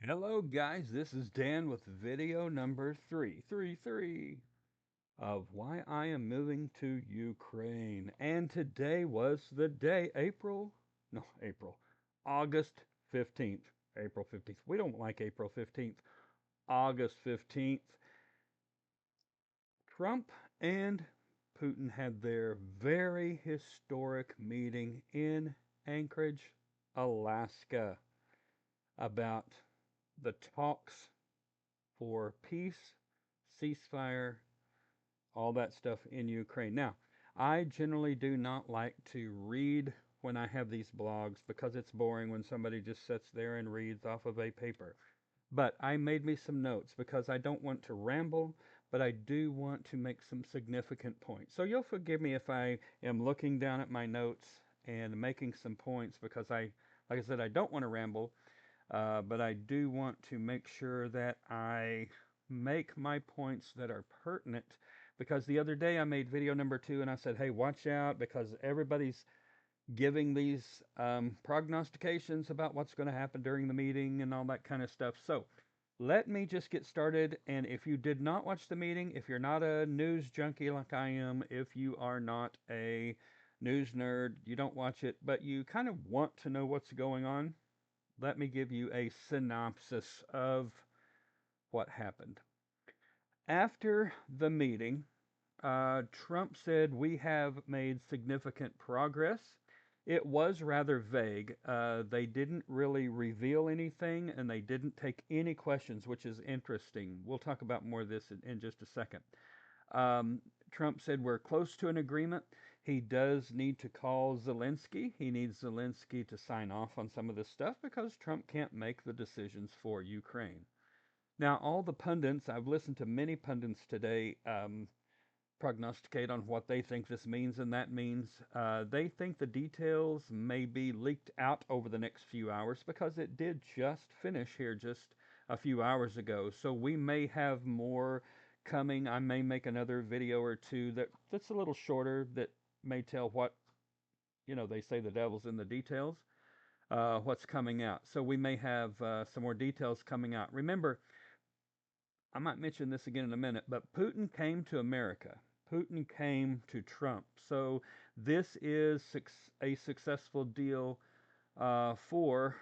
Hello, guys. This is Dan with video number 333 of why I am moving to Ukraine. And today was the day, August 15th. April 15th. We don't like April 15th. August 15th. Trump and Putin had their very historic meeting in Anchorage, Alaska, about the talks for peace, ceasefire, all that stuff in Ukraine. Now, I generally do not like to read when I have these blogs because it's boring when somebody just sits there and reads off of a paper. But I made me some notes because I don't want to ramble, but I do want to make some significant points. So you'll forgive me if I am looking down at my notes and making some points because like I said, I don't want to ramble, but I do want to make sure that I make my points that are pertinent because the other day I made video number 2 and I said, hey, watch out because everybody's giving these prognostications about what's going to happen during the meeting and all that kind of stuff. So let me just get started. And if you did not watch the meeting, if you're not a news junkie like I am, if you are not a news nerd, you don't watch it, but you kind of want to know what's going on, let me give you a synopsis of what happened. After the meeting, Trump said, we have made significant progress. It was rather vague. They didn't really reveal anything and they didn't take any questions, which is interesting. We'll talk about more of this in just a second. Um, Trump said we're close to an agreement. He does need to call Zelensky. He needs Zelensky to sign off on some of this stuff because Trump can't make the decisions for Ukraine. Now, all the pundits, I've listened to many pundits today prognosticate on what they think this means and that means. They think the details may be leaked out over the next few hours because it did just finish here just a few hours ago. So we may have more coming. I may make another video or two that's a little shorter that may tell what, they say the devil's in the details, what's coming out. So we may have some more details coming out. Remember, I might mention this again in a minute, but Putin came to America. Putin came to Trump. So this is a successful deal for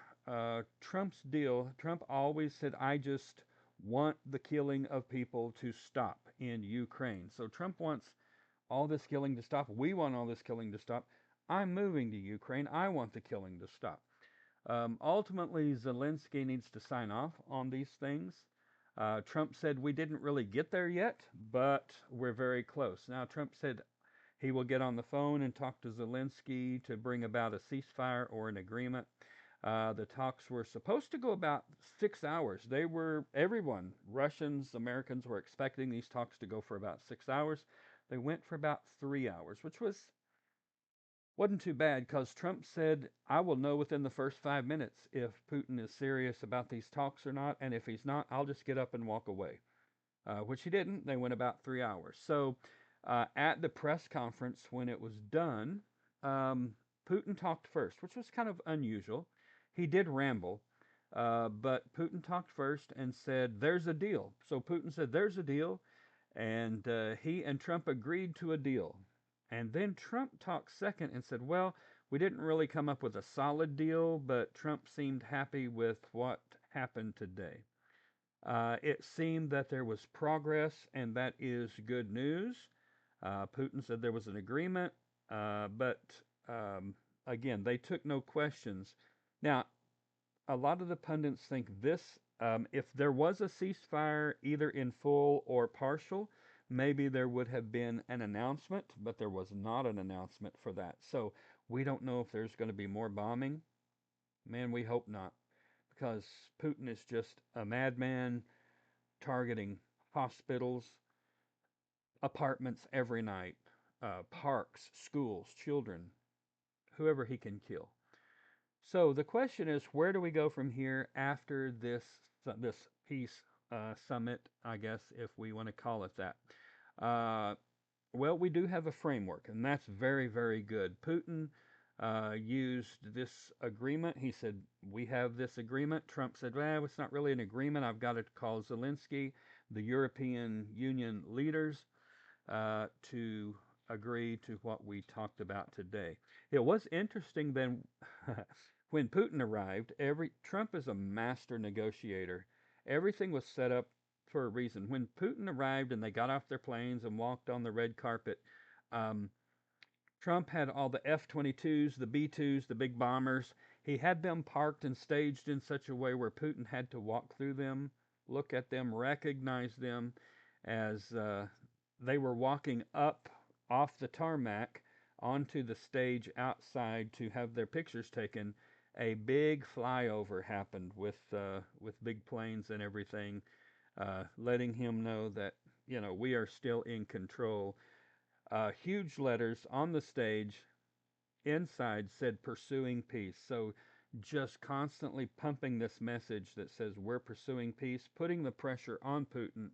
Trump's deal. Trump always said, I just want the killing of people to stop in Ukraine. So Trump wants all this killing to stop. We want all this killing to stop. I'm moving to Ukraine. I want the killing to stop. Ultimately, Zelensky needs to sign off on these things. Trump said we didn't really get there yet, but we're very close. Now, Trump said he will get on the phone and talk to Zelensky to bring about a ceasefire or an agreement. The talks were supposed to go about 6 hours. Everyone, Russians, Americans, were expecting these talks to go for about 6 hours. They went for about 3 hours, which wasn't too bad because Trump said, I will know within the first 5 minutes if Putin is serious about these talks or not. And if he's not, I'll just get up and walk away, which he didn't. They went about 3 hours. So at the press conference, when it was done, Putin talked first, which was kind of unusual. He did ramble, but Putin talked first and said, there's a deal. So Putin said, there's a deal. And he and Trump agreed to a deal. And then Trump talked second and said, well, we didn't really come up with a solid deal, but Trump seemed happy with what happened today. It seemed that there was progress, and that is good news. Putin said there was an agreement, but again, they took no questions. Now, a lot of the pundits think this, if there was a ceasefire, either in full or partial, maybe there would have been an announcement, but there was not an announcement for that. So we don't know if there's going to be more bombing. Man, we hope not, because Putin is just a madman targeting hospitals, apartments every night, parks, schools, children, whoever he can kill. So the question is, where do we go from here after this peace summit? I guess if we want to call it that. Uh, well, we do have a framework, and that's very, very good. Putin used this agreement. He said, "We have this agreement." Trump said, "Well, it's not really an agreement. I've got to call Zelensky, the European Union leaders, to agree to what we talked about today." It was interesting then when Putin arrived. Trump is a master negotiator. Everything was set up for a reason. When Putin arrived and they got off their planes and walked on the red carpet, um, Trump had all the F-22s, the B-2s, the big bombers. He had them parked and staged in such a way where Putin had to walk through them, look at them, recognize them as they were walking up off the tarmac onto the stage outside to have their pictures taken. A big flyover happened with big planes and everything, letting him know that we are still in control. Huge letters on the stage inside said "pursuing peace." So just constantly pumping this message that says we're pursuing peace, putting the pressure on Putin.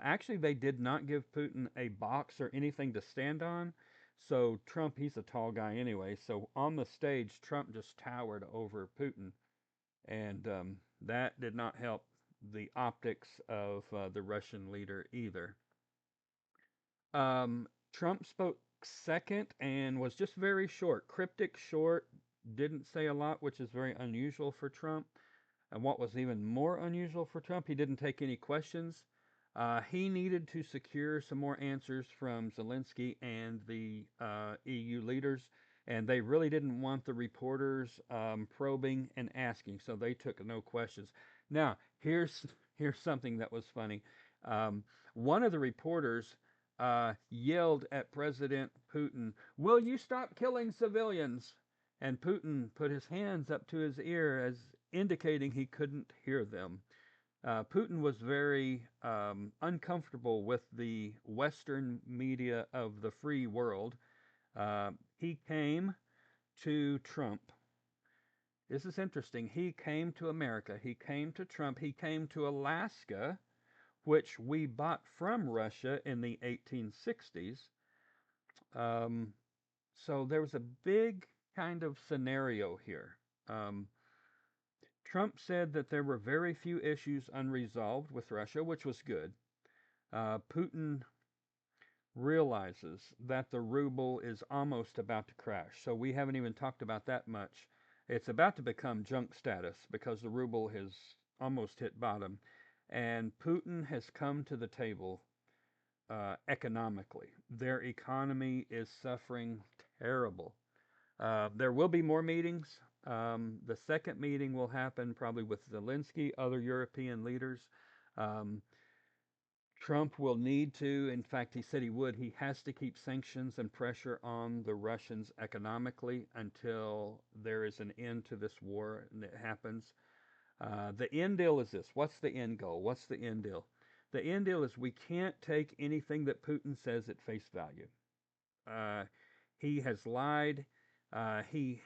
Actually, they did not give Putin a box or anything to stand on. So Trump, he's a tall guy anyway. So on the stage, Trump just towered over Putin. And that did not help the optics of the Russian leader either. Trump spoke second and was just very short, cryptic, short, didn't say a lot, which is very unusual for Trump. And what was even more unusual for Trump, he didn't take any questions. He needed to secure some more answers from Zelensky and the EU leaders, and they really didn't want the reporters probing and asking, so they took no questions. Now, here's something that was funny. One of the reporters yelled at President Putin, "Will you stop killing civilians?" And Putin put his hands up to his ear as indicating he couldn't hear them. Putin was very uncomfortable with the Western media of the free world. He came to Trump. This is interesting. He came to America. He came to Trump. He came to Alaska, which we bought from Russia in the 1860s. Um, so there was a big kind of scenario here. Um, Trump said that there were very few issues unresolved with Russia, which was good. Putin realizes that the ruble is almost about to crash. So we haven't even talked about that much. It's about to become junk status because the ruble has almost hit bottom. And Putin has come to the table economically. Their economy is suffering terrible. There will be more meetings. The second meeting will happen probably with Zelensky, other European leaders. Um, Trump will need to, in fact, he said he would, he has to keep sanctions and pressure on the Russians economically until there is an end to this war and it happens. The end deal is this. What's the end goal? What's the end deal? The end deal is we can't take anything that Putin says at face value. Uh, he has lied. He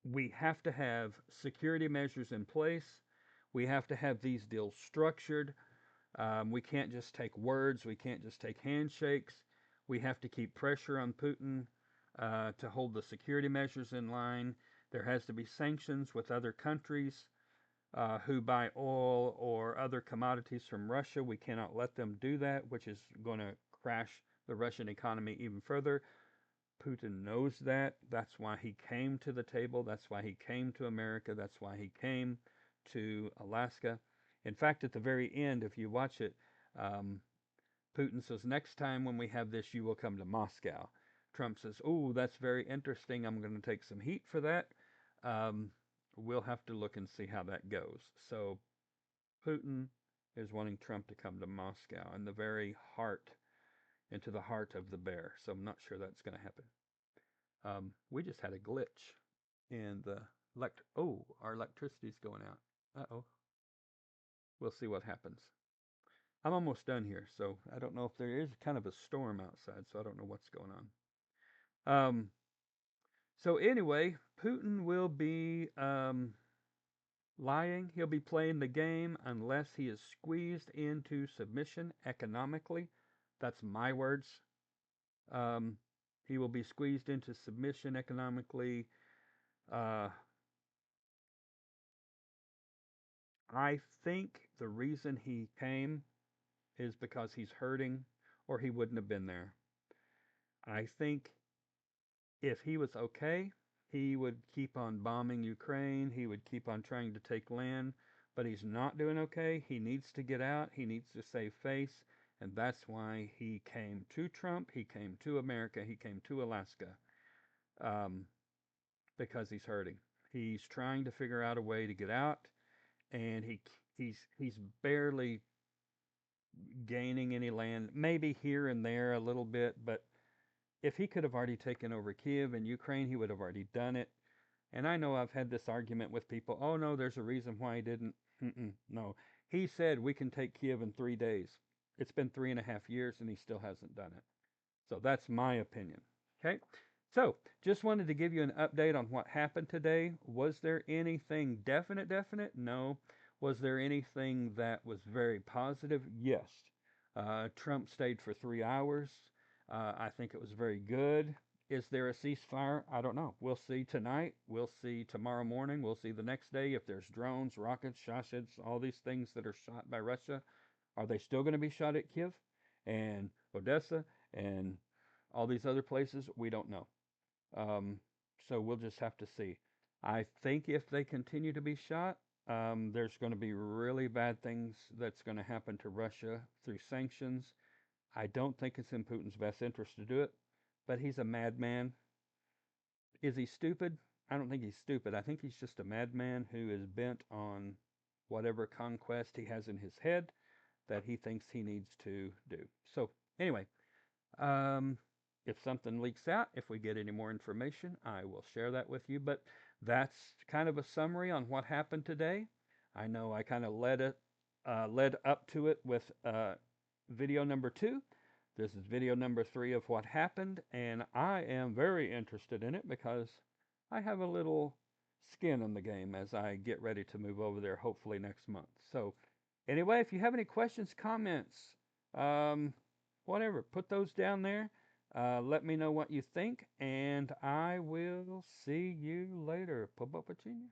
we have to have security measures in place. We have to have these deals structured. We can't just take words. We can't just take handshakes. We have to keep pressure on Putin to hold the security measures in line. There has to be sanctions with other countries who buy oil or other commodities from Russia. We cannot let them do that, which is going to crash the Russian economy even further. Putin knows that. That's why he came to the table. That's why he came to America. That's why he came to Alaska. In fact, at the very end, if you watch it, um, Putin says, "Next time when we have this, you will come to Moscow." Trump says, "Oh, that's very interesting. I'm going to take some heat for that." Um, we'll have to look and see how that goes. So Putin is wanting Trump to come to Moscow in the very heart, into the heart of the bear. So I'm not sure that's going to happen. We just had a glitch in the our electricity's going out. Uh-oh. We'll see what happens. I'm almost done here, so I don't know if there is kind of a storm outside, so I don't know what's going on. So anyway, Putin will be lying. He'll be playing the game unless he is squeezed into submission economically. That's my words. Um, He will be squeezed into submission economically. Uh, I think the reason he came is because he's hurting, or he wouldn't have been there. I think if he was okay, he would keep on bombing Ukraine. He would keep on trying to take land, but he's not doing okay. He needs to get out. He needs to save face, and that's why he came to Trump. He came to America. He came to Alaska, um, because he's hurting. He's trying to figure out a way to get out, and he's barely gaining any land. Maybe here and there a little bit, but if he could have already taken over Kiev and Ukraine, he would have already done it. And I know I've had this argument with people. Oh no, there's a reason why he didn't. No, he said we can take Kiev in 3 days. It's been 3.5 years and he still hasn't done it. So that's my opinion. Okay. So just wanted to give you an update on what happened today. Was there anything definite? Definite? No. Was there anything that was very positive? Yes. Trump stayed for 3 hours. I think it was very good. Is there a ceasefire? I don't know. We'll see tonight. We'll see tomorrow morning. We'll see the next day if there's drones, rockets, shashids, all these things that are shot by Russia. Are they still going to be shot at Kiev and Odessa and all these other places? We don't know. Um, so we'll just have to see. I think if they continue to be shot, there's going to be really bad things that's going to happen to Russia through sanctions. I don't think it's in Putin's best interest to do it, but he's a madman. Is he stupid? I don't think he's stupid. I think he's just a madman who is bent on whatever conquest he has in his head that he thinks he needs to do. So, anyway, um, if something leaks out, if we get any more information, I will share that with you. But that's kind of a summary on what happened today. I know I kind of led up to it with video number 2. This is video number 3 of what happened, and I am very interested in it because I have a little skin in the game as I get ready to move over there, hopefully next month. So, anyway, if you have any questions, comments, um, whatever, put those down there. Let me know what you think, and I will see you later. Побачення.